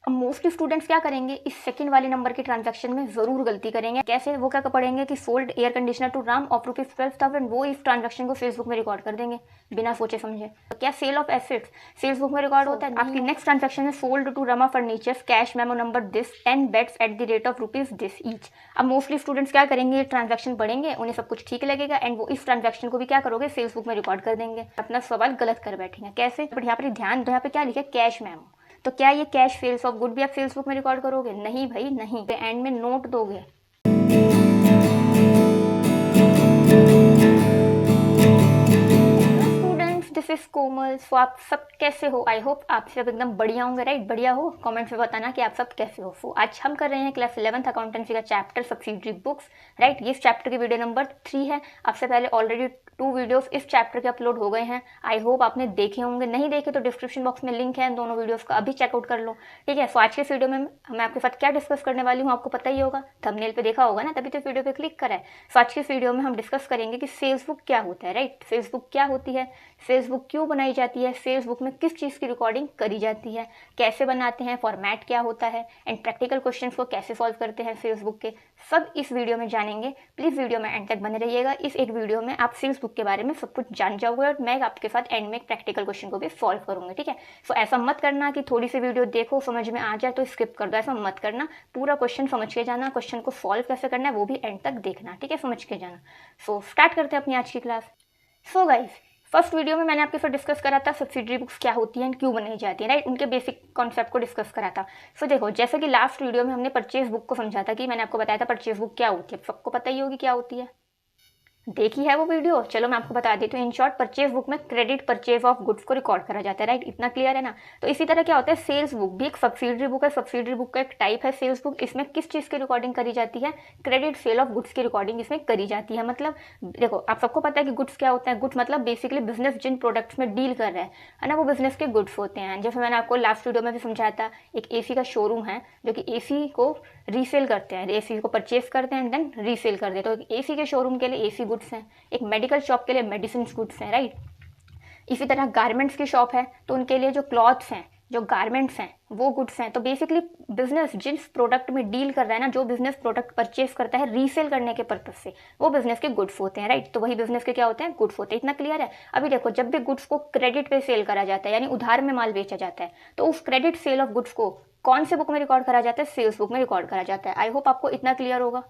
अब mostly students क्या करेंगे, इस सेकंड वाले नंबर के ट्रांजैक्शन में जरूर गलती करेंगे। कैसे? वो क्या पढ़ेंगे कि sold air conditioner to Ram of ₹12,000, वो इस ट्रांजैक्शन को फेसबुक में रिकॉर्ड कर देंगे बिना सोचे समझे। तो क्या सेल ऑफ एसेट्स फेसबुक में रिकॉर्ड होता है? आपकी नेक्स्ट ट्रांजैक्शन है sold to Rama furnitures cash memo number this 10 beds at the rate of rupees this each. अब मोस्टली स्टूडेंट्स क्या करेंगे, ये ट्रांजैक्शन पढ़ेंगे, उन्हें सब कुछ ठीक लगेगा एंड वो इस ट्रांजैक्शन को भी क्या करोगे, फेसबुक में रिकॉर्ड कर देंगे। अपना सवाल गलत कर बैठेंगे। कैसे? बट यहाँ पर ध्यान दो, यहाँ पे क्या लिखा है, कैश मेमो। तो क्या ये कैश सेल्स ऑफ गुड भी आप फेसबुक में रिकॉर्ड करोगे? नहीं भाई नहीं, एंड में नोट दोगे। दिस इज कोमल। सो आप सब कैसे हो? आई होप आप सब एकदम बढ़िया होंगे, राइट? बढ़िया हो, कमेंट में बताना कि आप सब कैसे हो। सो आज हम कर रहे हैं क्लास 11th अकाउंटेंसी का चैप्टर सब्सिडरी बुक्स, राइट? ये चैप्टर की वीडियो नंबर 3 है। आपसे पहले ऑलरेडी 2 वीडियोस इस चैप्टर के अपलोड हो गए हैं। आई होप आपने देखे होंगे, नहीं देखे तो डिस्क्रिप्शन बॉक्स में लिंक है इन दोनों वीडियोस का, अभी चेकआउट कर लो, ठीक है? सो आज के इस वीडियो में मैं आपके साथ क्या डिस्कस करने वाली हूँ आपको पता ही होगा, थंबनेल पे देखा होगा ना, तभी तो वीडियो पे क्लिक करा है। सो आज के इस वीडियो में हम डिस्कस करेंगे कि फेसबुक क्या होता है, राइट? फेसबुक क्या होती है, फेसबुक क्यों बनाई जाती है, फेसबुक में किस चीज़ की रिकॉर्डिंग करी जाती है, कैसे बनाते हैं, फॉर्मेट क्या होता है एंड प्रैक्टिकल क्वेश्चंस को कैसे सॉल्व करते हैं फेसबुक के, सब इस वीडियो में जानेंगे। प्लीज़ वीडियो में एंड तक बने रहिएगा। इस एक वीडियो में आप फेसबुक के बारे में सब कुछ जान जाओगे और मैं आपके साथ एंड में प्रैक्टिकल क्वेश्चन को भी सॉल्व करूंगी, ठीक है? सो ऐसा मत करना कि थोड़ी सी वीडियो देखो समझ में आ जाए तो स्किप कर दो, ऐसा मत करना। पूरा क्वेश्चन समझ के जाना, क्वेश्चन को सॉल्व कैसे करना है वो भी एंड तक देखना, ठीक है? समझ के जाना। सो स्टार्ट करते हैं अपनी आज की class. So guys, first video में मैंने आपके साथ डिस्कस करा था सब्सिडरी बुक्स क्या होती हैं, क्यों बनाई जाती है, राइट? उनके बेसिक कॉन्सेप्ट को डिस्कस करा था। सो देखो, जैसे कि लास्ट वीडियो में हमने परचेज बुक को समझा था कि मैंने आपको बताया था परचेज बुक क्या होती है, सबको पता ही होगी क्या होती है, देखी है वो वीडियो? चलो मैं आपको बता देती हूँ। इन शॉर्ट, परचेज बुक में क्रेडिट परचेज ऑफ गुड्स को रिकॉर्ड करा जाता है, राइट? इतना क्लियर है ना? तो इसी तरह क्या होता है, सेल्स बुक भी एक सब्सिडरी बुक है। सब्सिडरी बुक का एक टाइप है सेल्स बुक। इसमें किस चीज़ की रिकॉर्डिंग करी जाती है, क्रेडिट सेल ऑफ गुड्स की रिकॉर्डिंग इसमें करी जाती है। मतलब देखो, आप सबको पता है कि गुड्स क्या होता है। गुड्स मतलब बेसिकली बिजनेस जिन प्रोडक्ट्स में डील कर रहा है ना, वो बिजनेस के गुड्स होते हैं। जैसे मैंने आपको लास्ट वीडियो में भी समझाया था, एक एसी का शोरूम है जो कि एसी को रीसेल करते हैं, एसी को परचेज करते हैं एंड देन रीसेल करते हैं। तो एक एसी के शोरूम के लिए एसी गुड्स हैं, एक मेडिकल शॉप के लिए मेडिसिन गुड्स हैं, राइट? इसी तरह गारमेंट्स की शॉप है तो उनके लिए जो क्लॉथ्स हैं, जो गारमेंट्स हैं, वो गुड्स हैं। तो बेसिकली बिजनेस जिस प्रोडक्ट में डील कर रहा है ना, जो बिजनेस प्रोडक्ट परचेज करता है रीसेल करने के पर्पज से, वो बिजनेस के गुड्स होते हैं, राइट? तो वही बिजनेस के क्या होते हैं, गुड्स होते हैं। इतना क्लियर है? अभी देखो, जब भी गुड्स को क्रेडिट पे सेल करा जाता है, यानी उधार में माल बेचा जाता है, तो उस क्रेडिट सेल ऑफ गुड्स को कौन से बुक में रिकॉर्ड करा जाता है, सेल्स बुक में रिकॉर्ड करा जाता है। आई होप आपको इतना क्लियर होगा।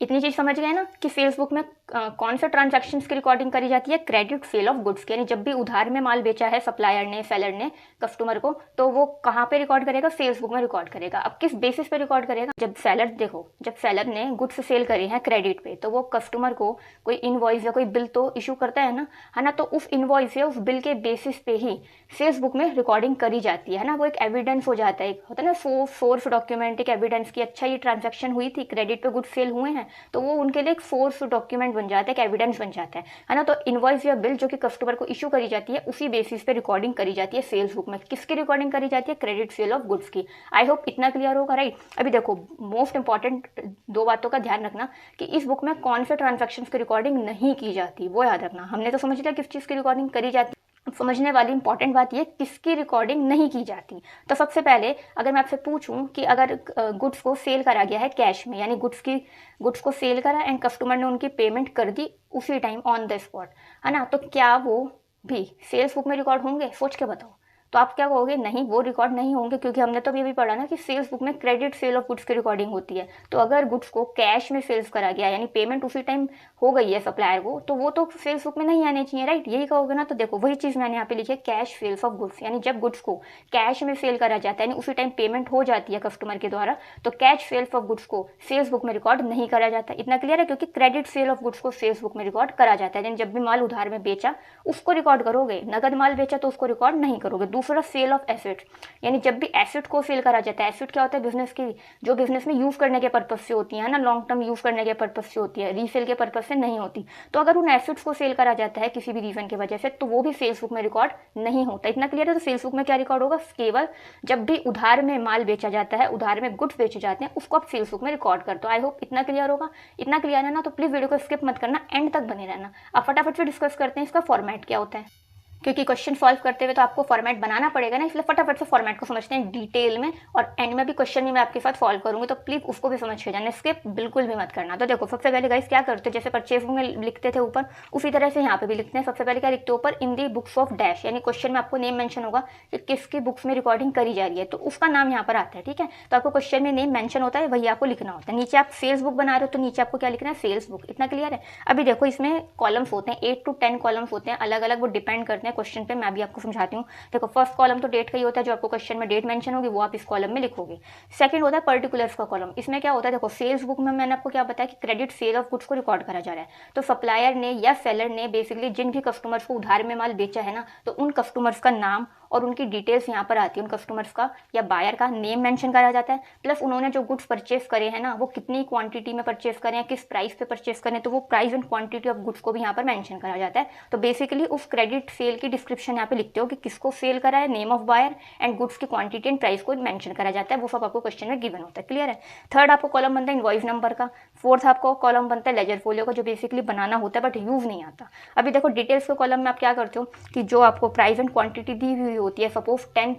इतनी चीज समझ गए ना कि सेल्स बुक में कौन से ट्रांजैक्शंस की रिकॉर्डिंग करी जाती है, क्रेडिट सेल ऑफ गुड्स की। यानी जब भी उधार में माल बेचा है सप्लायर ने, सेलर ने कस्टमर को, तो वो कहाँ पे रिकॉर्ड करेगा, सेल्स बुक में रिकॉर्ड करेगा। अब किस बेसिस पे रिकॉर्ड करेगा, जब सेलर, देखो, जब सेलर ने गुड्स सेल करे हैं क्रेडिट पे, तो वो कस्टमर को कोई इनवॉइस या कोई बिल तो इशू करता है ना? तो उस इनवॉइस या उस बिल के बेसिस पे ही सेल्स बुक में रिकॉर्डिंग करी जाती है ना? वो एक एविडेंस हो जाता है, एक होता है ना सोर्स डॉक्यूमेंट, एक एविडेंस की, अच्छा ये ट्रांजेक्शन हुई थी, क्रेडिट पे गुड्स सेल हुए हैं, तो वो उनके लिए एक सोर्स डॉक्यूमेंट बन जाता है, एक एविडेंस बन जाता है ना? तो इनवॉइस या बिल जो कि कस्टमर को इशू करी जाती है, उसी बेसिस पे रिकॉर्डिंग करी जाती है सेल्स बुक में। किसकी रिकॉर्डिंग करी जाती है, क्रेडिट सेल ऑफ गुड्स की। आई होप इतना क्लियर होगा, राइट? अभी देखो, मोस्ट इंपॉर्टेंट 2 बातों का ध्यान रखना कि इस बुक में कौन से ट्रांजेक्शन की रिकॉर्डिंग नहीं की जाती, वो याद रखना। हमने तो समझ लिया किस चीज़ की रिकॉर्डिंग करी जाती, समझने वाली इंपॉर्टेंट बात ये किसकी रिकॉर्डिंग नहीं की जाती। तो सबसे पहले अगर मैं आपसे पूछूं कि अगर गुड्स को सेल करा गया है कैश में, यानी गुड्स को सेल करा एंड कस्टमर ने उनकी पेमेंट कर दी उसी टाइम ऑन द स्पॉट, है ना? तो क्या वो भी सेल्स बुक में रिकॉर्ड होंगे? सोच के बताओ। तो आप क्या कहोगे, नहीं वो रिकॉर्ड नहीं होंगे, क्योंकि हमने तो ये भी पढ़ा ना कि सेल्स बुक में क्रेडिट सेल ऑफ गुड्स की रिकॉर्डिंग होती है। तो अगर गुड्स को कैश में सेल्स करा गया, यानी पेमेंट उसी टाइम हो गई है सप्लायर को, तो वो तो सेल्स बुक में नहीं आने चाहिए, राइट? यही कहोगे ना? तो देखो, वही चीज़ मैंने यहाँ पे लिखी है, कैश सेल्स ऑफ गुड्स, यानी जब गुड्स को कैश में सेल करा जाता है, यानी उसी टाइम पेमेंट हो जाती है कस्टमर के द्वारा, तो कैश सेल्स ऑफ गुड्स को सेल्स बुक में रिकॉर्ड नहीं करा जाता। इतना क्लियर है? क्योंकि क्रेडिट सेल ऑफ गुड्स को सेल्स बुक में रिकॉर्ड करा जाता है, यानी जब भी माल उधार में बेचा उसको रिकॉर्ड करोगे, नगद माल बेचा तो उसको रिकॉर्ड नहीं करोगे। दूसरा, सेल ऑफ एसेट, यानी जब भी एसेट को सेल करा जाता है, एसेट क्या होता है, बिजनेस की, जो बिजनेस में यूज करने के पर्पज से होती है ना, लॉन्ग टर्म यूज करने के पर्पज से होती है, रीसेल के पर्पज से नहीं होती। तो अगर उन एसेट्स को सेल करा जाता है किसी भी रीजन की वजह से, तो वो भी सेल्स बुक में रिकॉर्ड नहीं होता। इतना क्लियर है? तो सेल्स बुक में क्या रिकॉर्ड होगा, केवल जब भी उधार में माल बेचा जाता है, उधार में गुड्स बेचे जाते हैं, उसको आप सेल्स बुक में रिकॉर्ड करते हो। आई होप इतना क्लियर होगा। इतना क्लियर है ना? तो प्लीज वीडियो को स्किप मत करना, एंड तक बने रहना। अब फटाफट से डिस्कस करते हैं इसका फॉर्मेट क्या होता है। क्योंकि क्वेश्चन सॉल्व करते हुए तो आपको फॉर्मेट बनाना पड़ेगा ना, इसलिए फटाफट से फॉर्मेट को समझते हैं डिटेल में, और एंड में भी क्वेश्चन भी मैं आपके साथ सॉल्व करूंगी, तो प्लीज उसको भी समझ के जाना, स्किप बिल्कुल भी मत करना। तो देखो सबसे पहले गाइस क्या करते हैं, जैसे परचेज बुक में लिखते थे ऊपर, उसी तरह से यहाँ पे भी लिखते हैं। सबसे पहले क्या लिखते हैं ऊपर, इन दी बुक्स ऑफ डैश, यानी क्वेश्चन में आपको नेम मेंशन होगा कि किसकी बुक्स में रिकॉर्डिंग करी जा रही है, तो उसका नाम यहाँ पर आता है, ठीक है। तो आपको क्वेश्चन में नेम मेंशन होता है, वही आपको लिखना होता है। नीचे आप सेल्स बुक बना रहे हो तो नीचे आपको क्या लिखना है, सेल्स बुक। इतना क्लियर है। अभी देखो इसमें कॉलम्स होते हैं, 8 to 10 कॉलम्स होते हैं, अलग अलग, वो डिपेंड करते हैं क्वेश्चन पे। मैं भी आपको समझाती हूँ। देखो फर्स्ट कॉलम तो डेट का ही होता है, जो आपको क्वेश्चन में डेट मेंशन होगी वो आप इस कॉलम में लिखोगे। सेकंड होता है पर्टिकुलर्स का कॉलम। इसमें क्या होता है, देखो सेल्स बुक में मैंने आपको क्या बताया कि क्रेडिट सेल ऑफ गुड्स को रिकॉर्ड करा जा रहा है, तो सप्लायर ने या सेलर ने बेसिकली जिन भी कस्टमर्स को उधार में माल बेचा है ना, तो उन कस्टमर्स का नाम और उनकी डिटेल्स यहाँ पर आती है, उन कस्टमर्स का या बायर का नेम मेंशन करा जाता है, प्लस उन्होंने जो गुड्स परचेस करे हैं ना, वो कितनी क्वांटिटी में परचेस करें हैं, किस प्राइस पे परचेस करें, तो वो price and quantity of goods को भी यहाँ पर मेंशन करा जाता है। तो बेसिकली उस क्रेडिट सेल की डिस्क्रिप्शन यहाँ पे लिखते हो कि किसको सेल करा है, name of buyer and goods की क्वांटिटी एंड प्राइस को मेंशन करा जाता है, वो सब आपको क्वेश्चन में गिवन होता है। क्लियर है। थर्ड आपको कॉलम बनता है इनवॉइस नंबर का। फोर्थ आपको कॉलम बनता है लेजर फोलियो का, जो बेसिकली बनाना होता है बट यूज नहीं आता। अभी देखो डिटेल्स के कॉलम में आप क्या करते हो कि जो आपको प्राइस एंड क्वांटिटी दी हुई होती है, सपोज 10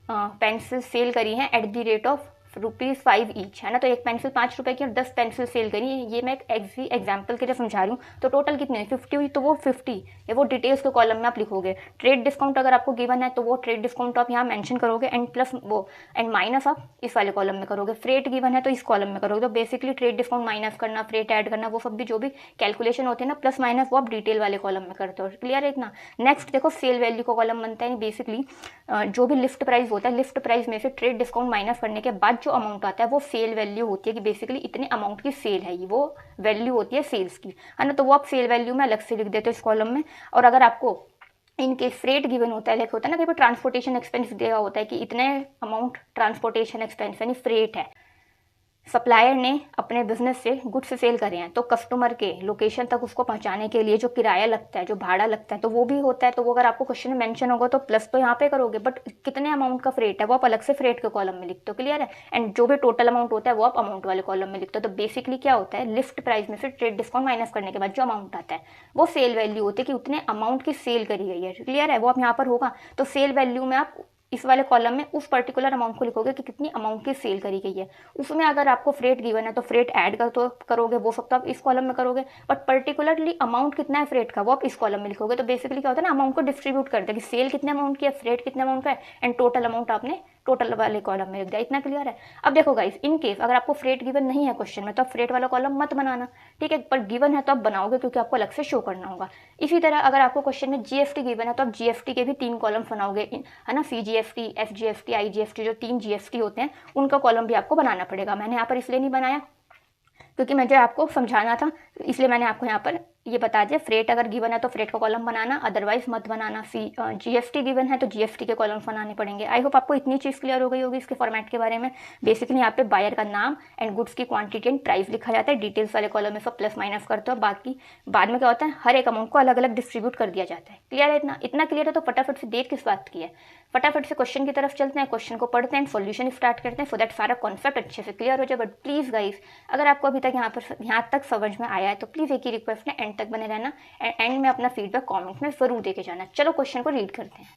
पेंसिल सेल करी हैं eight the rate of ₹5 each, है ना, तो एक पेंसिल 5 रुपये की और 10 पेंसिल सेल करी, ये मैं एक एग्जाम्पल के लिए समझा रही हूँ। तो टोटल कितने 50 हुई, तो वो 50 ये वो डिटेल्स के कॉलम में आप लिखोगे। ट्रेड डिस्काउंट अगर आपको गिवन है तो वो ट्रेड डिस्काउंट आप यहाँ मेंशन करोगे, एंड प्लस वो एंड माइनस आप इस वाले कॉलम में करोगे। फ्रेट गिवन है तो इस कॉलम में करोगे। तो बेसिकली ट्रेड डिस्काउंट माइनस करना, फ्रेट ऐड करना, वो सब भी जो भी कैलकुलेशन होती है ना, प्लस माइनस, वो आप डिटेल वाले कॉलम में करते हो। क्लियर है इतना। नेक्स्ट देखो सेल वैल्यू का कॉलम बनता है, बेसिकली जो भी लिस्ट प्राइस होता है, लिस्ट प्राइस में से ट्रेड डिस्काउंट माइनस करने के बाद जो अमाउंट आता है वो सेल वैल्यू होती है, कि बेसिकली इतने अमाउंट की सेल है, ये वो वैल्यू होती है सेल्स की, है ना। तो वो आप सेल वैल्यू में अलग से लिख देते हो इस कॉलम में। और अगर आपको इनके फ्रेट गिवन होता है, होता है ना, कहीं पर ट्रांसपोर्टेशन एक्सपेंस दिया होता है कि इतने अमाउंट ट्रांसपोर्टेशन एक्सपेंस यानी फ्रेट है, सप्लायर ने अपने बिजनेस से गुड्स सेल करे हैं, तो कस्टमर के लोकेशन तक उसको पहुंचाने के लिए जो किराया लगता है, जो भाड़ा लगता है, तो वो भी होता है। तो वो अगर आपको क्वेश्चन में मेंशन होगा तो प्लस तो यहाँ पे करोगे, बट कितने अमाउंट का फ्रेट है वो आप अलग से फ्रेट के कॉलम में लिखते हो। क्लियर है। एंड जो भी टोटल अमाउंट होता है वो आप अमाउंट वाले कॉलम में लिखते हो। तो बेसिकली क्या होता है, लिस्ट प्राइस में से ट्रेड डिस्काउंट माइनस करने के बाद जो अमाउंट आता है वो सेल वैल्यू होती है, कि उतने अमाउंट की सेल करी गई है। क्लियर है। वो आप यहाँ पर होगा, तो सेल वैल्यू में आप इस वाले कॉलम में उस पर्टिकुलर अमाउंट को लिखोगे कि कितनी अमाउंट की सेल करी गई है। उसमें अगर आपको फ्रेट गिवन है तो फ्रेट ऐड कर तो करोगे, वो सब तो आप इस कॉलम में करोगे, बट पर्टिकुलरली अमाउंट कितना है फ्रेट का वो आप इस कॉलम में लिखोगे। तो बेसिकली क्या होता है ना, अमाउंट को डिस्ट्रीब्यूट करते हैं कि सेल कितने अमाउंट की है, फ्रेट कितने अमाउंट का है, एंड टोटल अमाउंट आपने टोटल वाले कॉलम में लिख दिया। इतना क्लियर है। अब देखो गाइस, इन केस अगर आपको फ्रेट गिवन नहीं है क्वेश्चन में, तो आप फ्रेट वाला कॉलम मत बनाना, ठीक है, पर गिवन है तो आप बनाओगे, क्योंकि आपको अलग से शो करना होगा। इसी तरह अगर आपको क्वेश्चन में जीएसटी गिवन है तो आप जीएसटी के भी 3 कॉलम्स बनाओगे, है ना, सीजीएसटी, एफजीएसटी, आईजीएसटी, जो 3 जीएसटी होते हैं उनका कॉलम भी आपको बनाना पड़ेगा। मैंने यहाँ पर इसलिए नहीं बनाया क्योंकि मुझे आपको समझाना था, इसलिए मैंने आपको यहाँ पर ये बता दिया। फ्रेट अगर गिवन है तो फ्रेट का कॉलम बनाना, अदरवाइज मत बनाना। जीएसटी गिवन है तो जीएसटी के कॉलम बनाने पड़ेंगे। आई होप आपको इतनी चीज़ क्लियर हो गई होगी इसके फॉर्मेट के बारे में। बेसिकली यहाँ पे बायर का नाम एंड गुड्स की क्वांटिटी एंड प्राइस लिखा जाता है, डिटेल्स वाले कॉलम में सब प्लस माइनस करते हो, बाकी बाद में क्या होता है हर एक अमाउंट को अलग अलग डिस्ट्रीब्यूट कर दिया जाता है। क्लियर है इतना। इतना क्लियर है तो फटाफट से देर किस बात की है, फटाफट से क्वेश्चन की तरफ चलते हैं, क्वेश्चन को पढ़ते हैं, सॉल्यूशन स्टार्ट करते हैं, सो दैट सारा कॉन्सेप्ट अच्छे से क्लियर हो जाए। बट प्लीज़ गाइस, अगर आपको अभी तक यहाँ तक समझ में आया है तो प्लीज़ एक ही रिक्वेस्ट है, एंड तक बने रहना, एंड में अपना फीडबैक कमेंट में जरूर देके जाना। चलो क्वेश्चन को रीड करते हैं।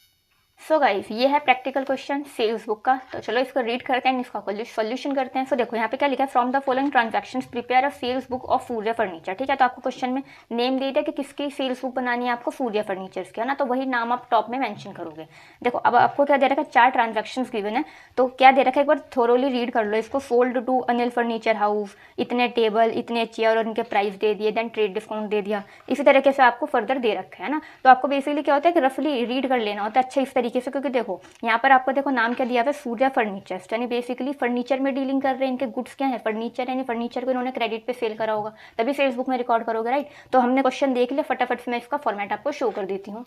सो गाइस, ये है प्रैक्टिकल क्वेश्चन सेल्स बुक का, तो चलो इसको रीड करते हैं, इसका सॉल्यूशन करते हैं। सो देखो यहाँ पे क्या लिखा है, from the following transactions prepare a sales book of Surya furniture. ठीक है, तो आपको क्वेश्चन में नेम दे दिया कि किसकी सेल्स बुक बनानी है आपको, सूर्य फर्नीचर्स की, है ना, तो वही नाम आप टॉप में मेंशन करोगे। देखो अब आपको क्या दे रखा है, 4 ट्रांजैक्शंस गिवन है, तो क्या दे रखा है एक बार थोरोली रीड कर लो इसको। Sold to Anil furniture house, इतने टेबल, इतने चेयर और इनके प्राइस दे दिए, देन ट्रेड डिस्काउंट दे दिया। इसी तरीके से आपको फर्दर दे रखा है ना, तो आपको बेसिकली क्या होता है कि रफली रीड कर लेना होता है अच्छा इस तरीके से, क्योंकि देखो यहाँ पर आपको देखो नाम क्या दिया हुआ है, सूर्या फर्नीचर्स, यानी बेसिकली फर्नीचर में डीलिंग कर रहे हैं, इनके गुड्स क्या है फर्नीचर, यानी फर्नीचर को इन्होंने क्रेडिट पे सेल करा होगा, तभी सेल्स बुक में रिकॉर्ड करोगे, राइट। तो हमने क्वेश्चन देख लिया, फटाफट से मैं इसका फॉर्मेट आपको शो कर देती हूँ।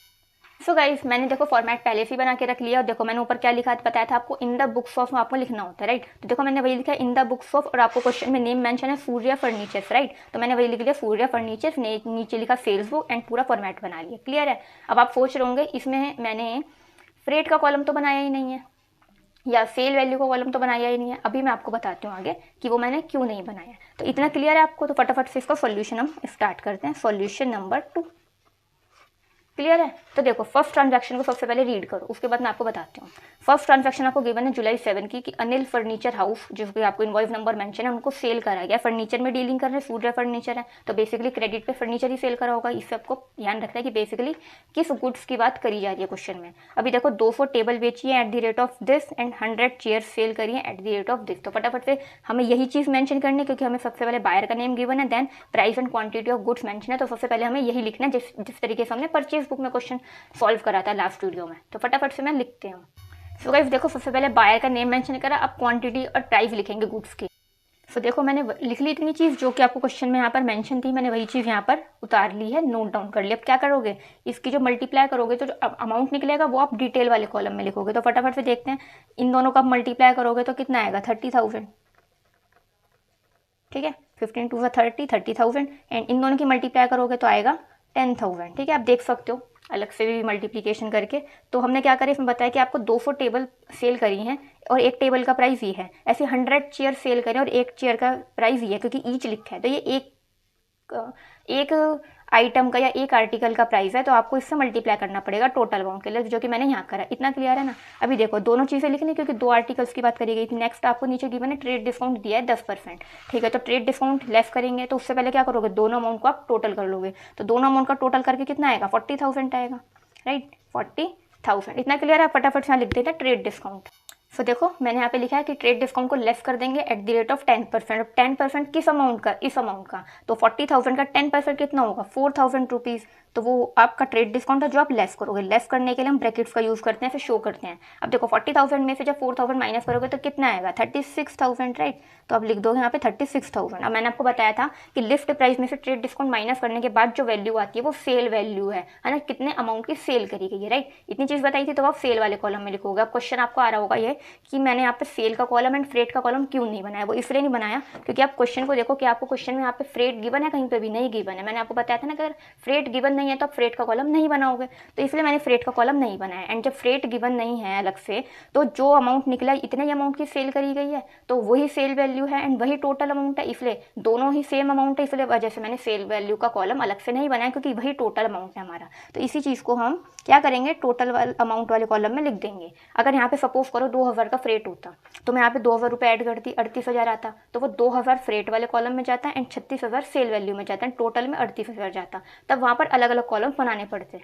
सो गाइस, मैंने देखो फॉर्मेट पहले से ही बना के रख लिया, और देखो मैंने ऊपर क्या लिखा बताया था आपको, इन द बुक्स ऑफ आपको लिखना होता है, राइट। तो देखो मैंने वही लिखा इन द बुक्स ऑफ, और आपको क्वेश्चन में नेम मेंशन है सूर्या फर्नीचर्स, राइट, तो मैंने वही लिख लिया सूर्या फर्नीचर्स, नीचे लिखा सेल्स बुक, एंड पूरा फॉर्मेट बना लिया। क्लियर है। अब आप सोच रहे होंगे इसमें मैंने फ्रेट का कॉलम तो बनाया ही नहीं है, या सेल वैल्यू का कॉलम तो बनाया ही नहीं है। अभी मैं आपको बताती हूँ आगे कि वो मैंने क्यों नहीं बनाया। तो इतना क्लियर है आपको, तो फटाफट से इसका सॉल्यूशन हम स्टार्ट करते हैं। Solution number 2। क्लियर है। तो देखो फर्स्ट ट्रांजैक्शन को सबसे पहले रीड करो, उसके बाद मैं आपको बताती हूँ। फर्स्ट ट्रांजैक्शन आपको गिवन है जुलाई 7 की कि अनिल फर्नीचर हाउस, जिसको आपको इनवॉइस नंबर मेंशन है, उनको सेल करा गया। फर्नीचर में डीलिंग कर रहे हैं, सूर्या फर्नीचर है, तो बेसिकली क्रेडिट पे फर्नीचर ही सेल करा होगा। इससे आपको ध्यान रखना है कि बेसिकली किस गुड्स की बात करी जा रही है क्वेश्चन में। अभी देखो 200 टेबल बेची है at the rate of this and 100 chair sale करी है at the rate of this. तो फटाफट से हमें यही चीज़ मेंशन करनी है, क्योंकि हमें सबसे पहले बायर का नेम गिवन है, then price and quantity of goods mention है। तो सबसे पहले हमें यही लिखना है जिस तरीके से हमने परचेज बुक में क्वेश्चन सॉल्व करा था लास्ट वीडियो में। तो फटाफट से मैं लिखते हूँ। सो गाइस देखो सबसे पहले बायर का नेम मेंशन करा, अब क्वांटिटी और प्राइस लिखेंगे गुड्स की। सो देखो मैंने लिख ली इतनी चीज़ जो कि आपको क्वेश्चन में यहाँ पर मेंशन थी, मैंने वही चीज़ यहाँ पर उतार ली है, नोट डाउन कर ली। अब क्या करोगे, इसकी जो मल्टीप्लाई करोगे तो जो अमाउंट निकलेगा वो आप डिटेल वाले कॉलम में लिखोगे। तो फटाफट से देखते हैं, इन दोनों का मल्टीप्लाई करोगे तो कितना आएगा, 30,000। ठीक है, 15 टू 30, 30,000 एंड इन दोनों की मल्टीप्लाई करोगे तो आएगा 10,000। ठीक है, आप देख सकते हो अलग से भी मल्टीप्लिकेशन करके। तो हमने क्या करें, इसमें बताया कि आपको 200 टेबल सेल करी हैं और एक टेबल का प्राइस ये है। ऐसे 100 चेयर सेल करें और एक चेयर का प्राइस ये है, क्योंकि ईच लिखा है तो ये एक आइटम का या एक आर्टिकल का प्राइस है, तो आपको इससे मल्टीप्लाई करना पड़ेगा टोटल अमाउंट के लिए, जो कि मैंने यहाँ करा। इतना क्लियर है ना। अभी देखो दोनों चीज़ें लिखनी, क्योंकि 2 आर्टिकल्स की बात करी गई थी। नेक्स्ट आपको नीचे गिवन है ट्रेड डिस्काउंट दिया है 10%। ठीक है, तो ट्रेड डिस्काउंट लेस करेंगे तो उससे पहले क्या करोगे, दोनों अमाउंट को आप टोटल कर लोगे। तो दोनों अमाउंट का टोटल करके कितना आएगा, 40,000 आएगा। राइट, 40,000। इतना क्लियर है। फटाफट से यहाँ लिख देते हैं ट्रेड डिस्काउंट। सो देखो मैंने यहाँ पे लिखा है कि ट्रेड डिस्काउंट को लेस कर देंगे एट द रेट ऑफ 10%। अब 10% किस अमाउंट का, इस अमाउंट का। तो 40,000 का 10% कितना होगा, 4,000 रुपीज़। तो वो आपका ट्रेड डिस्काउंट है जो आप लेस करोगे। लेस करने के लिए हम ब्रैकेट्स का यूज़ करते हैं, फिर शो करते हैं। अब देखो 40,000 में से जब 4,000 माइनस करोगे तो कितना आएगा, 36,000। राइट, तो आप लिख दोगे यहाँ पे 36,000। अब मैंने आपको बताया था कि लिस्ट प्राइस में से ट्रेड डिस्काउंट माइनस करने के बाद जो वैल्यू आती है वो सेल वैल्यू है ना, कितने अमाउंट की सेल करी गई है। राइट, इतनी चीज़ बताई थी, तो आप सेल वाले कॉलम में लिखोगे। अब क्वेश्चन आपको आ रहा होगा ये कि मैंने यहाँ पे सेल का कॉलम एंड फ्रेट का कॉलम क्यों नहीं बनाया। वो इसलिए नहीं बनाया क्योंकि आप क्वेश्चन को देखो कि आपको क्वेश्चन में यहाँ पे फ्रेट गिवन है, कहीं पे भी नहीं गिवन है। मैंने आपको बताया था ना, अगर फ्रेट गिवन नहीं है तो आप फ्रेट का कॉलम नहीं बनाओगे, तो इसलिए मैंने फ्रेट का कॉलम नहीं बनाया। एंड जब फ्रेट गिवन नहीं है अलग से, तो जो अमाउंट निकला इतने ही अमाउंट की सेल करी गई है, तो वही सेल वैल्यू है एंड वही टोटल अमाउंट है, इसलिए दोनों ही सेम अमाउंट है। इसलिए वजह से मैंने सेल वैल्यू का कॉलम अलग से नहीं बनाया, क्योंकि वही टोटल अमाउंट है हमारा। तो इसी चीज़ को हम क्या करेंगे, टोटल अमाउंट वाले कॉलम में लिख देंगे। अगर यहाँ पे सपोज करो 2,000 का फ्रेट होता, तो मैं यहाँ पे 2,000 रुपये ऐड करती, 38,000 आता, तो वो 2,000 फ्रेट वाले कॉलम में जाता एंड 36,000 सेल वैल्यू में जाता है, टोटल में 38,000 जाता। तब वहाँ पर अलग अलग कॉलम बनाने पड़ते।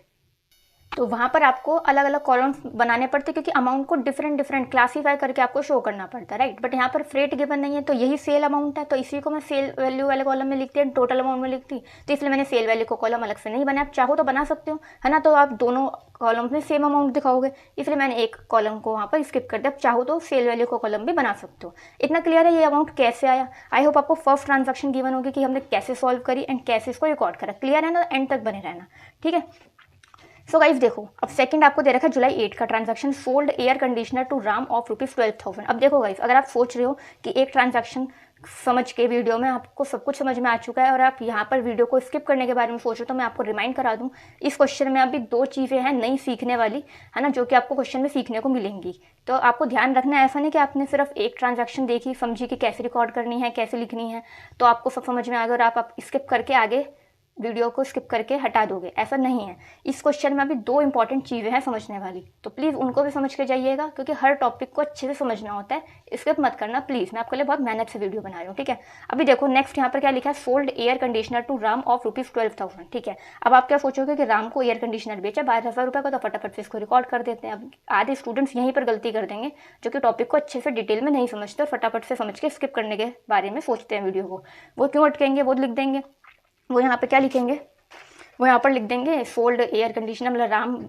तो वहाँ पर आपको अलग अलग कॉलम्स बनाने पड़ते, क्योंकि अमाउंट को डिफरेंट क्लासीफाई करके आपको शो करना पड़ता है। राइट, बट यहाँ पर फ्रेट गिवन नहीं है, तो यही सेल अमाउंट है, तो इसी को मैं सेल वैल्यू वाले कॉलम में लिखती है, टोटल अमाउंट में लिखती। तो इसलिए मैंने सेल वैल्यू को कॉलम अलग से नहीं बनाया। आप चाहो तो बना सकते हो, है ना, तो आप दोनों कॉलम में सेम अमाउंट दिखाओगे, इसलिए मैंने एक कॉलम को वहाँ पर स्किप कर दिया। आप चाहो तो सेल वैल्यू को कॉलम भी बना सकते हो। इतना क्लियर है ये अमाउंट कैसे आया। आई होप आपको फर्स्ट ट्रांजैक्शन गिवन होगी कि हमने कैसे सॉल्व करी एंड कैसे इसको रिकॉर्ड करा। क्लियर है ना, एंड तक बने रहना। ठीक है, सो गाइस देखो अब सेकंड आपको दे रखा है जुलाई 8 का transaction, sold air conditioner to Ram of ₹12,000। अब देखो गाइस, अगर आप सोच रहे हो कि एक ट्रांजैक्शन समझ के वीडियो में आपको सब कुछ समझ में आ चुका है और आप यहाँ पर वीडियो को स्किप करने के बारे में सोच रहे हो, तो मैं आपको रिमाइंड करा दूँ, इस क्वेश्चन में अभी 2 चीज़ें हैं नई सीखने वाली, है ना, जो कि आपको क्वेश्चन में सीखने को मिलेंगी। तो आपको ध्यान रखना है, ऐसा नहीं कि आपने सिर्फ एक ट्रांजैक्शन देखी, समझी कि कैसे रिकॉर्ड करनी है, कैसे लिखनी है, तो आपको सब समझ में आ गया और आप स्किप करके आगे वीडियो को स्किप करके हटा दोगे, ऐसा नहीं है। इस क्वेश्चन में अभी 2 इंपॉर्टेंट चीज़ें हैं समझने वाली, तो प्लीज़ उनको भी समझ के जाइएगा, क्योंकि हर टॉपिक को अच्छे से समझना होता है। स्किप मत करना प्लीज़, मैं आपके लिए बहुत मेहनत से वीडियो बना रही हूँ। ठीक है, अभी देखो नेक्स्ट यहाँ पर क्या लिखा है, sold air conditioner to Ram of ₹12,000। ठीक है, अब आप क्या सोचोगे कि राम को एयर कंडीशनर बेचा 12,000 रुपये का, तो फटाफट से इसको रिकॉर्ड कर देते हैं। अब आधे स्टूडेंट्स यहीं पर गलती कर देंगे, जो कि टॉपिक को अच्छे से डिटेल में नहीं समझते और फटाफट से समझ के स्किप करने के बारे में सोचते हैं वीडियो को। वो क्यों अटकेंगे, वो लिख देंगे, वो यहाँ पर क्या लिखेंगे, वो यहाँ पर लिख देंगे सोल्ड एयर कंडीशनर मतलब राम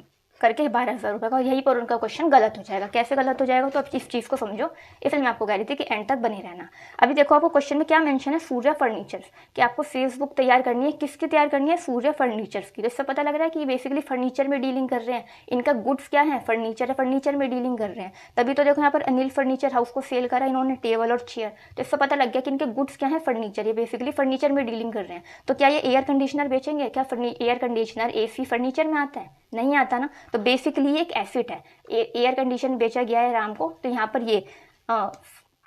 करके 12,000 रुपये का, यहीं पर उनका क्वेश्चन गलत हो जाएगा। कैसे गलत हो जाएगा, तो अब इस चीज़ को समझो, इसलिए मैं आपको कह रही थी कि एंड तक बने रहना। अभी देखो आपको क्वेश्चन में क्या मेंशन है, सूर्या फर्नीचर्स, कि आपको सेल्स बुक तैयार करनी है, किसकी तैयार करनी है, सूर्या फर्नीचर्स की। तो इससे पता लग रहा है कि बेसिकली फर्नीचर में डीलिंग कर रहे हैं, इनका गुड्स क्या है, फर्नीचर है, फर्नीचर में डीलिंग कर रहे हैं। तभी तो देखो यहाँ पर अनिल फर्नीचर हाउस को सेल करा इन्होंने, टेबल और चेयर। तो इससे पता लग गया कि इनके गुड्स क्या है, फर्नीचर, ये बेसिकली फर्नीचर में डीलिंग कर रहे हैं। तो क्या ये एयर कंडीशनर बेचेंगे, क्या एयर कंडीशनर AC फर्नीचर में आता है, नहीं आता ना। तो बेसिकली एक एसिड है, एयर कंडीशन बेचा गया है राम को, तो यहाँ पर ये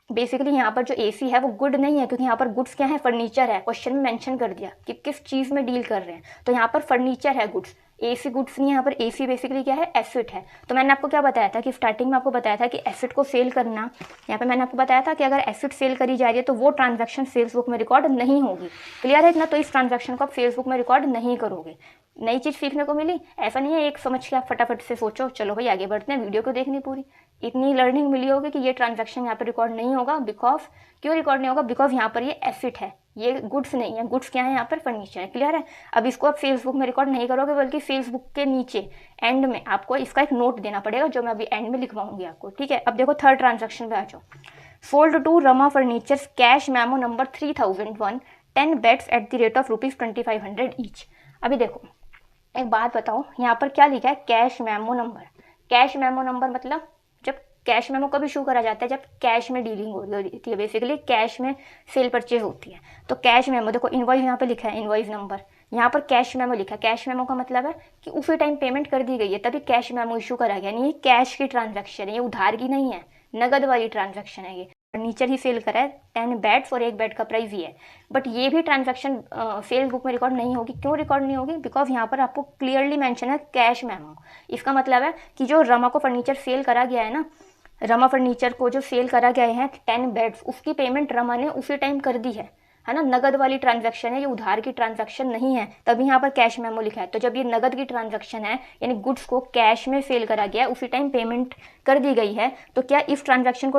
बेसिकली यहाँ पर जो AC है वो गुड नहीं है, क्योंकि यहाँ पर गुड्स क्या है, फर्नीचर है। क्वेश्चन में मेंशन कर दिया कि किस चीज़ में डील कर रहे हैं, तो यहाँ पर फर्नीचर है गुड्स, AC गुड्स नहीं है यहाँ पर। AC बेसिकली क्या है, एसेट है। तो मैंने आपको क्या बताया था कि स्टार्टिंग में आपको बताया था कि एसेट को सेल करना, यहाँ पे मैंने आपको बताया था कि अगर एसेट सेल करी जा रही है तो वो ट्रांजैक्शन सेल्स बुक में रिकॉर्ड नहीं होगी। क्लियर है इतना? तो इस ट्रांजैक्शन को आप सेल्स बुक में रिकॉर्ड नहीं करोगे। नई चीज़ सीखने को मिली। ऐसा नहीं है एक समझ के आप फटाफट से सोचो चलो भाई आगे बढ़ते हैं, वीडियो को देखनी पूरी। इतनी लर्निंग मिली होगी कि ये ट्रांजैक्शन यहाँ पर रिकॉर्ड नहीं होगा। बिकॉज क्यों रिकॉर्ड नहीं होगा? बिकॉज यहाँ पर ये एसेट है, ये गुड्स नहीं है। गुड्स क्या है? यहाँ पर फर्नीचर है। क्लियर है? अब इसको आप सेल्स बुक में रिकॉर्ड नहीं करोगे, बल्कि सेल्स बुक के नीचे एंड में आपको इसका एक नोट देना पड़ेगा, जो मैं अभी एंड में लिखवाऊंगी आपको। ठीक है, अब देखो थर्ड ट्रांजैक्शन पे आ जाओ। Sold to Rama furniture cash memo number 3001 10 beds at the rate of ₹2500 each. अभी देखो एक बात बताओ, यहाँ पर क्या लिखा है? Cash memo number. Cash memo number मतलब जब कैश मेमो कब इशू करा जाता है? जब कैश में डीलिंग हो रही होती है, बेसिकली कैश में सेल परचेज होती है। तो कैश मेमो देखो, इनवॉइस यहाँ पे लिखा है, इनवॉइस नंबर, यहाँ पर कैश मेमो लिखा है। कैश मेमो का मतलब है कि उसी टाइम पेमेंट कर दी गई है, तभी कैश मेमो इशू करा गया। नहीं, ये कैश की ट्रांजैक्शन है, ये उधार की नहीं है, नगद वाली ट्रांजैक्शन है। ये फर्नीचर ही सेल करा है, 10 बेड्स और एक बेड का प्राइस ही है। बट ये भी ट्रांजैक्शन सेल्स बुक में रिकॉर्ड नहीं होगी। क्यों रिकॉर्ड नहीं होगी? बिकॉज यहाँ पर आपको क्लियरली मेंशन है कैश मेमो। इसका मतलब है कि जो रमा को फर्नीचर सेल करा गया है ना, रमा फर्नीचर को जो सेल करा गया है 10 बेड्स, उसकी पेमेंट रमा ने उसी टाइम कर दी है ना। नगद वाली ट्रांजैक्शन है, ये उधार की ट्रांजैक्शन नहीं है, तभी यहाँ पर कैश मेमो लिखा है। तो जब ये नगद की ट्रांजैक्शन है, यानी गुड्स को कैश में सेल करा गया, उसी टाइम पेमेंट कर दी गई है, तो क्या इस ट्रांजैक्शन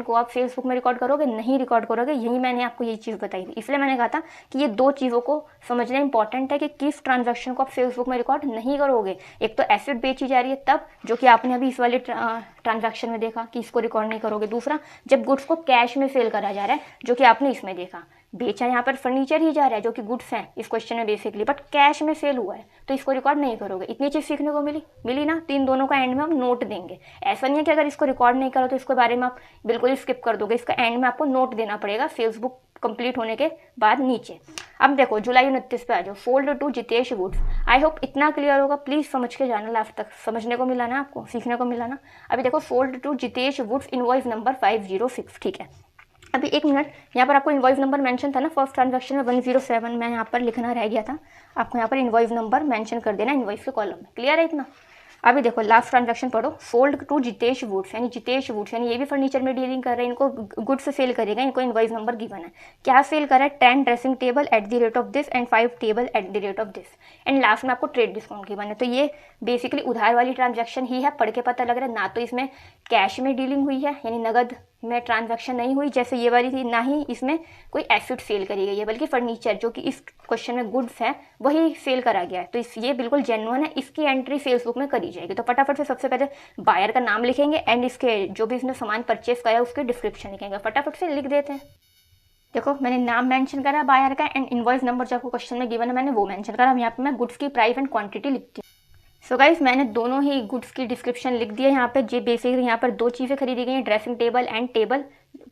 को आप सेल्स बुक में रिकॉर्ड करोगे? नहीं रिकॉर्ड करोगे। यही मैंने आपको यही चीज़ बताई थी। इसलिए मैंने कहा था कि ये दो चीज़ों को समझना इंपॉर्टेंट है कि किस ट्रांजैक्शन को आप सेल्स बुक में रिकॉर्ड नहीं करोगे। एक तो एसेट बेची जा रही है तब, जो कि आपने अभी इस वाले ट्रांजैक्शन में देखा कि इसको रिकॉर्ड नहीं करोगे। दूसरा, जब गुड्स को कैश में सेल करा जा रहा है, जो कि आपने इसमें देखा। बेचा यहाँ पर फर्नीचर ही जा रहा है, जो कि गुड्स हैं इस क्वेश्चन में बेसिकली, बट कैश में सेल हुआ है, तो इसको रिकॉर्ड नहीं करोगे। इतनी चीज़ सीखने को मिली ना। तो इन दोनों का एंड में हम नोट देंगे। ऐसा नहीं है कि अगर इसको रिकॉर्ड नहीं करो तो इसके बारे में आप बिल्कुल स्किप कर दोगे। इसका एंड में आपको नोट देना पड़ेगा सेल्स बुक कंप्लीट होने के बाद नीचे। अब देखो जुलाई 29 पे आ जाओ। Sold to Jitesh woods. I hope इतना क्लियर होगा, प्लीज़ समझ के जाना, लास्ट तक समझने को मिला ना, आपको सीखने को मिला ना। अभी देखो sold to Jitesh woods, invoice number 506। ठीक है, अभी एक मिनट, यहाँ पर आपको इनवॉइस नंबर मेंशन था ना फर्स्ट ट्रांजैक्शन में 107, मैं यहाँ पर लिखना रह गया था। आपको यहाँ पर इनवॉइस नंबर मेंशन कर देना इनवॉइस के कॉलम में। क्लियर है इतना? अभी देखो लास्ट ट्रांजैक्शन पढ़ो। सोल्ड टू जितेश वुड्स, यानी जितेश वुड्स, यानी ये भी फर्नीचर में डीलिंग कर रहे हैं, इनको गुड्स सेल करेगा, इनको इनवॉइस नंबर गिवन है। क्या सेल करा है? 10 dressing table eight the rate of this and 5 table eight the rate of this, and last में आपको ट्रेड डिस्काउंट गिवन है। तो ये बेसिकली उधार वाली ट्रांजैक्शन ही है, पढ़ के पता लग रहा है ना। तो इसमें कैश में डीलिंग हुई है, यानी नगद में ट्रांजैक्शन नहीं हुई जैसे ये वाली थी, ना ही इसमें कोई एसेट सेल करी गई है, बल्कि फर्नीचर जो कि इस क्वेश्चन में गुड्स है वही सेल करा गया है। तो ये बिल्कुल जेन्युइन है, इसकी एंट्री सेल्स बुक में करी जाएगी। तो फटाफट से सबसे पहले बायर का नाम लिखेंगे एंड इसके जो भी इसने सामान परचेस करा है उसकी डिस्क्रिप्शन लिखेंगे। फटाफट से लिख देते हैं। देखो मैंने नाम मेंशन करा बायर का, एंड इनवॉइस नंबर जो आपको क्वेश्चन में गिवन है मैंने वो मेंशन करा। यहाँ पे मैं गुड्स की प्राइस एंड क्वांटिटी लिखती हूँ। सो गाइस मैंने दोनों ही गुड्स की डिस्क्रिप्शन लिख दी है यहाँ पे। जो बेसिकली यहाँ पर दो चीज़ें खरीदी गई हैं, dressing table and table,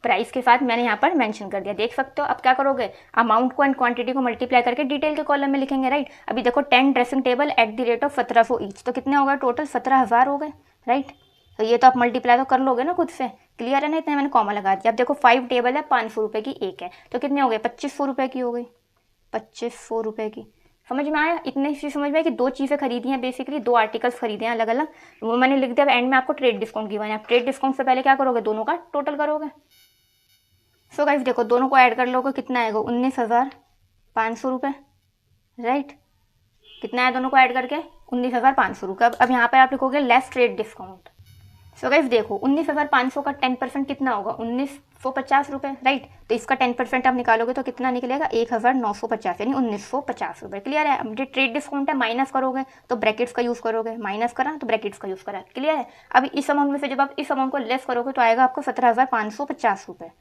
price के साथ मैंने यहाँ पर मेंशन कर दिया, देख सकते हो। अब क्या करोगे? अमाउंट को एंड क्वांटिटी को मल्टीप्लाई करके डिटेल के कॉलम में लिखेंगे, राइट। अभी देखो 10 dressing table eight the rate of 1700 each, तो कितने हो गए टोटल? 17,000 हो गए, राइट। तो ये तो आप मल्टीप्लाई तो कर लोगे ना खुद से, क्लियर है ना? इतने मैंने कॉमा लगा दिया। अब देखो 5 टेबल है, 500 रुपये की एक है, तो कितने हो गए? 2500 रुपये की हो गई, 2500 रुपये की। समझ में आया? इतने सी समझ में आया कि दो चीज़ें खरीदी हैं, बेसिकली दो आर्टिकल्स खरीदे हैं अलग अलग, वो मैंने लिख दिया। एंड में आपको ट्रेड डिस्काउंट गिवन है। आप ट्रेड डिस्काउंट से पहले क्या करोगे? दोनों का टोटल करोगे। सो गाइस देखो दोनों को ऐड कर लोगे, कितना आएगा? 19,500 रुपये, राइट। कितना है दोनों को ऐड करके? 19,500 रुपये। अब यहाँ पर आप लिखोगे less trade discount. So guys देखो 19,500 का 10% कितना होगा? 1950 रुपये, राइट। तो इसका 10% आप निकालोगे तो कितना निकलेगा? 1,950, यानी 1950 रुपये। क्लियर है? अब जो ट्रेड डिस्काउंट है माइनस करोगे तो ब्रैकेट्स का यूज़ करोगे, माइनस करा तो ब्रैकेट्स का यूज़ करा। क्लियर है? अब इस अमाउंट में से जब आप इस अमाउंट को लेस करोगे तो आएगा आपको 17,550 रुपये,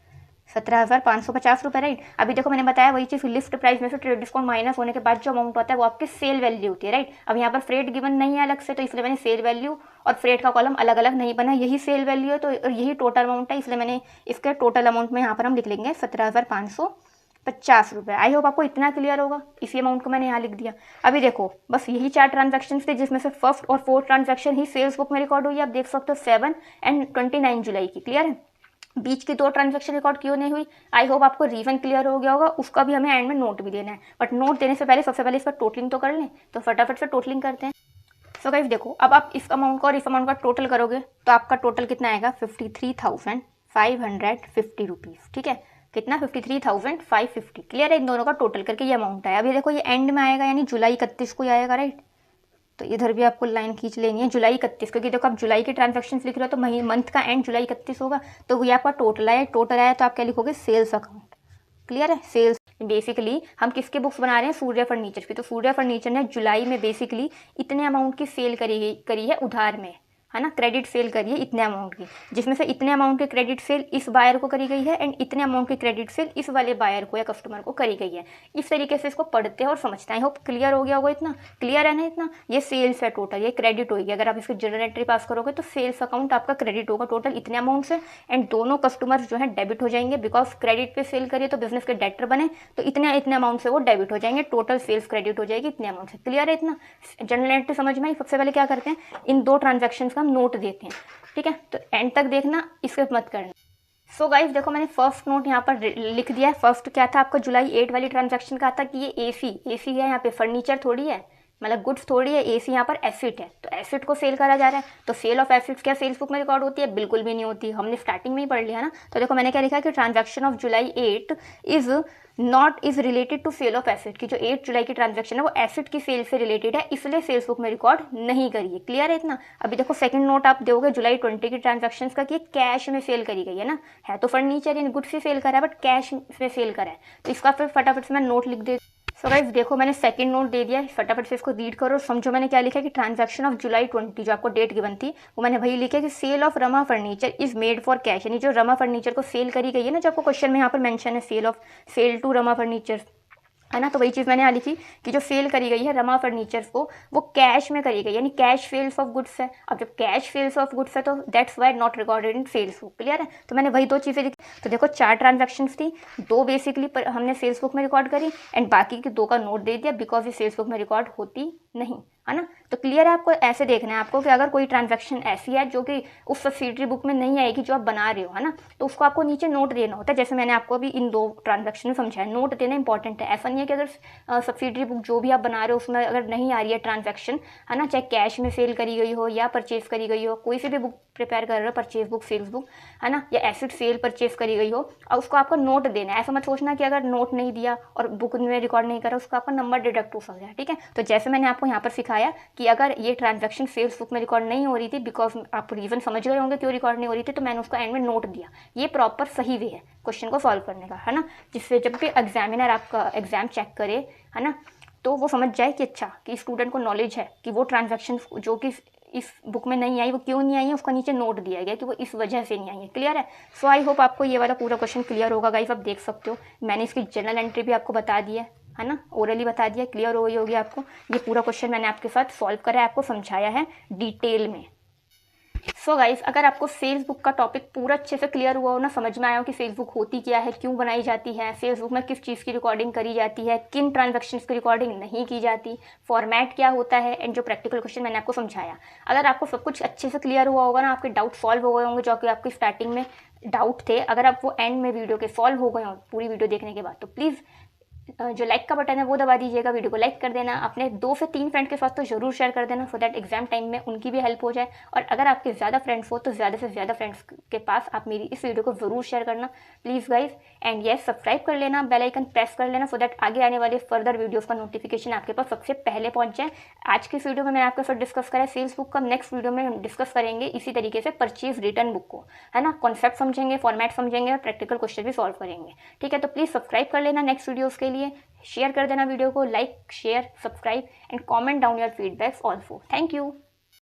17,550 रुपये, राइट। अभी देखो मैंने बताया वही चीज़, लिस्ट प्राइस में से ट्रेड डिस्काउंट माइनस होने के बाद जो अमाउंट होता है वो आपकी सेल वैल्यू होती है, राइट। अब यहाँ पर फ्रेट गिवन नहीं है अलग से, तो इसलिए मैंने सेल वैल्यू और फ्रेट का कॉलम अलग अलग नहीं बना, यही सेल वैल्यू है तो यही टोटल अमाउंट है, इसलिए मैंने इसके टोटल अमाउंट में यहाँ पर हम लिख लेंगे 17,550 रुपये। आई होप आपको इतना क्लियर होगा, इसी अमाउंट को मैंने यहाँ लिख दिया। अभी देखो बस यही 4 ट्रांजैक्शन थे जिसमें से फर्स्ट और फोर्थ ट्रांजैक्शन ही सेल्स बुक में रिकॉर्ड हुई है। आप देख सकते हो 7 एंड 29 जुलाई की। क्लियर है? बीच की 2 ट्रांजैक्शन रिकॉर्ड क्यों नहीं हुई, आई होप आपको रीज़न क्लियर हो गया होगा। उसका भी हमें एंड में नोट भी देना है, बट नोट देने से पहले सबसे पहले इसका टोटलिंग तो कर लें। तो फटाफट से टोटलिंग करते हैं। सो गाइस देखो, अब आप इस अमाउंट का और इस अमाउंट का टोटल करोगे तो आपका टोटल कितना आएगा, 53,550 रुपीज़। ठीक है, कितना, 53,550। क्लियर है, इन दोनों का टोटल करके ये अमाउंट आया। अभी देखो ये एंड में आएगा, यानी जुलाई 31 को ही आएगा, राइट। तो इधर भी आपको लाइन खींच लेनी है जुलाई 31, क्योंकि देखो आप जुलाई के ट्रांजैक्शंस लिख रहे हो तो मंथ का एंड जुलाई 31 होगा। तो ये आपका टोटल आया, टोटल आया तो आप क्या लिखोगे, सेल्स अकाउंट। क्लियर है, सेल्स। बेसिकली हम किसके बुक्स बना रहे हैं, सूर्या फर्नीचर की। तो सूर्या फर्नीचर ने जुलाई में बेसिकली इतने अमाउंट की सेल करी है उधार में, है ना, क्रेडिट सेल करी है इतने अमाउंट की, जिसमें से इतने अमाउंट की क्रेडिट सेल इस बायर को करी गई है एंड इतने अमाउंट की क्रेडिट सेल इस वाले बायर को या कस्टमर को करी गई है। इस तरीके से इसको पढ़ते हैं और समझते हैं। होप क्लियर हो गया होगा, इतना क्लियर है ना। इतना ये सेल्स है टोटल, ये क्रेडिट होगी। अगर आप इसकी जर्नल एंट्री पास करोगे तो सेल्स अकाउंट आपका क्रेडिट होगा टोटल इतने अमाउंट से, एंड दोनों कस्टमर्स जो है डेबिट हो जाएंगे, बिकॉज क्रेडिट पे सेल करिए तो बिजनेस के डेटर बने, तो इतने अमाउंट से वो डेबिट हो जाएंगे, टोटल सेल्स क्रेडिट हो जाएगी इतने अमाउंट से। क्लियर है इतना। जर्नल एंट्री समझ में आई। सबसे पहले क्या करते हैं, इन 2 ट्रांजैक्शन का हम नोट देते हैं। ठीक है, तो एंड तक देखना, स्किप मत करना। सो गाइस देखो, मैंने फर्स्ट नोट यहाँ पर लिख दिया है। फर्स्ट क्या था आपका, जुलाई 8 वाली ट्रांजैक्शन का था कि ये एसी है, यहाँ पे फर्नीचर थोड़ी है, मतलब गुड्स थोड़ी है, एसी यहाँ पर एसिड है, तो एसिड को सेल करा जा रहा है। तो सेल ऑफ एसिड्स क्या सेल्स बुक में रिकॉर्ड होती है, बिल्कुल भी नहीं होती। हमने स्टार्टिंग में ही पढ़ लिया ना। तो देखो मैंने क्या लिखा है कि transaction of July 8 is related to sale of acid, की जो 8 जुलाई की ट्रांजैक्शन है वो एसिड की सेल से रिलेटेड है, इसलिए सेल्स बुक में रिकॉर्ड नहीं करिए। क्लियर है इतना। अभी देखो सेकंड नोट आप दोगे जुलाई 20 की ट्रांजैक्शन का कि कैश में सेल करी गई है ना, है तो फर्नीचर यानी गुड्स से सेल करा है बट कैश में सेल करा है, तो इसका फिर फटाफट से मैं नोट लिख दे। सो गाइस देखो मैंने सेकंड नोट दे दिया है, फटाफट से इसको रीड करो और समझो मैंने क्या लिखा है कि ट्रांजैक्शन ऑफ जुलाई 20 जो आपको डेट गिवन थी वो मैंने वही लिखा है कि sale of Rama furniture is made for cash, यानी जो रमा फर्नीचर को सेल करी गई है ना, जो आपको क्वेश्चन में यहाँ पर मेंशन है सेल टू रमा फर्नीचर, है ना। तो वही चीज़ मैंने यहाँ लिखी कि जो सेल करी गई है रमा फर्नीचर को वो कैश में करी गई, यानी कैश सेल्स ऑफ गुड्स है। अब जब कैश सेल्स ऑफ गुड्स है तो that's why not recorded in sales book. Clear है। तो मैंने वही 2 चीज़ें लिखी। तो देखो 4 ट्रांजैक्शंस थी, 2 बेसिकली हमने सेल्स बुक में रिकॉर्ड करी एंड बाकी की 2 का नोट दे दिया, बिकॉज ये सेल्स बुक में रिकॉर्ड होती नहीं, है ना। तो क्लियर है। आपको ऐसे देखना है आपको कि अगर कोई ट्रांजैक्शन ऐसी है जो कि उस सब्सिडरी बुक में नहीं आएगी जो आप बना रहे हो, है ना, तो उसको आपको नीचे नोट देना होता है। जैसे मैंने आपको अभी इन 2 ट्रांजैक्शन में समझाया, नोट देना इंपॉर्टेंट है। ऐसा नहीं है कि अगर सब्सिडरी बुक जो भी आप बना रहे हो उसमें अगर नहीं आ रही है ट्रांजैक्शन, है ना, चाहे कैश में सेल करी गई हो या परचेज करी गई हो, कोई सी भी बुक प्रिपेयर कर रहे हो, परचेज बुक, सेल्स बुक, है ना, या एसिड सेल परचेज करी गई हो, और उसको आपको नोट देना है। ऐसा मत सोचना कि अगर नोट नहीं दिया और बुक में रिकॉर्ड नहीं करा उसका आपका नंबर डिडक्ट हो सकता है। ठीक है। तो जैसे मैंने आपको यहाँ पर सिखाया कि अगर ये ट्रांजैक्शन सेल्स बुक में रिकॉर्ड नहीं हो रही थी, बिकॉज आप रीजन समझ गए होंगे क्यों रिकॉर्ड नहीं हो रही थी, तो मैंने उसको एंड में नोट दिया। ये प्रॉपर सही वे है क्वेश्चन को सॉल्व करने का, है ना, जिससे जब भी एग्जामिनर आपका एग्जाम चेक करे, है ना, तो वो समझ जाए कि अच्छा कि स्टूडेंट को नॉलेज है कि वो ट्रांजैक्शन जो कि इस बुक में नहीं आई वो क्यों नहीं आई है, उसका नीचे नोट दिया गया कि वो इस वजह से नहीं आई है। क्लियर है। सो आई होप आपको ये वाला पूरा क्वेश्चन क्लियर होगा गाइस। आप देख सकते हो मैंने इसकी जनरल एंट्री भी आपको बता दी है ना, ओरली बता दिया, क्लियर हो गई होगी आपको। ये पूरा क्वेश्चन मैंने आपके साथ सॉल्व करा है, आपको समझाया है डिटेल में। सो गाइस अगर आपको सेल्स बुक का टॉपिक पूरा अच्छे से क्लियर हुआ हो ना, समझ में आया हो कि सेल्स बुक होती क्या है, क्यों बनाई जाती है, सेल्स बुक में किस चीज़ की रिकॉर्डिंग करी जाती है, किन ट्रांजैक्शंस की रिकॉर्डिंग नहीं की जाती, फॉर्मेट क्या होता है, एंड जो प्रैक्टिकल क्वेश्चन मैंने आपको समझाया, अगर आपको सब कुछ अच्छे से क्लियर हुआ होगा ना, आपके डाउट सॉल्व हो गए होंगे जो कि आपकी स्टार्टिंग में डाउट थे, अगर आप वो एंड में वीडियो के सॉल्व हो गए हो पूरी वीडियो देखने के बाद, तो प्लीज़ जो लाइक का बटन है वो दबा दीजिएगा, वीडियो को लाइक कर देना, अपने 2 से 3 फ्रेंड के साथ तो जरूर शेयर कर देना, सो दैट एग्जाम टाइम में उनकी भी हेल्प हो जाए। और अगर आपके ज़्यादा फ्रेंड्स हो तो ज़्यादा से ज़्यादा फ्रेंड्स के पास आप मेरी इस वीडियो को ज़रूर शेयर करना please guys. And yes subscribe कर लेना, बेल आइकन प्रेस कर लेना, सो दैट आगे आने वाले फर्दर वीडियोज़ का नोटिफिकेशन आपके पास सबसे पहले पहुँच जाए। आज की इस वीडियो में मैंने आपके साथ डिस्कस करा सेल्स बुक का, नेक्स्ट वीडियो में हम डिस्कस करेंगे इसी तरीके से परचेज रिटर्न बुक को, है ना, कॉन्सेप्ट समझेंगे, फॉर्मेट समझेंगे और प्रैक्टिकल क्वेश्चन भी सॉल्व करेंगे। ठीक है। तो प्लीज़ सब्सक्राइब कर लेना नेक्स्ट वीडियोज़ के लिए, शेयर कर देना वीडियो को, like share subscribe and comment down your feedbacks also. Thank you.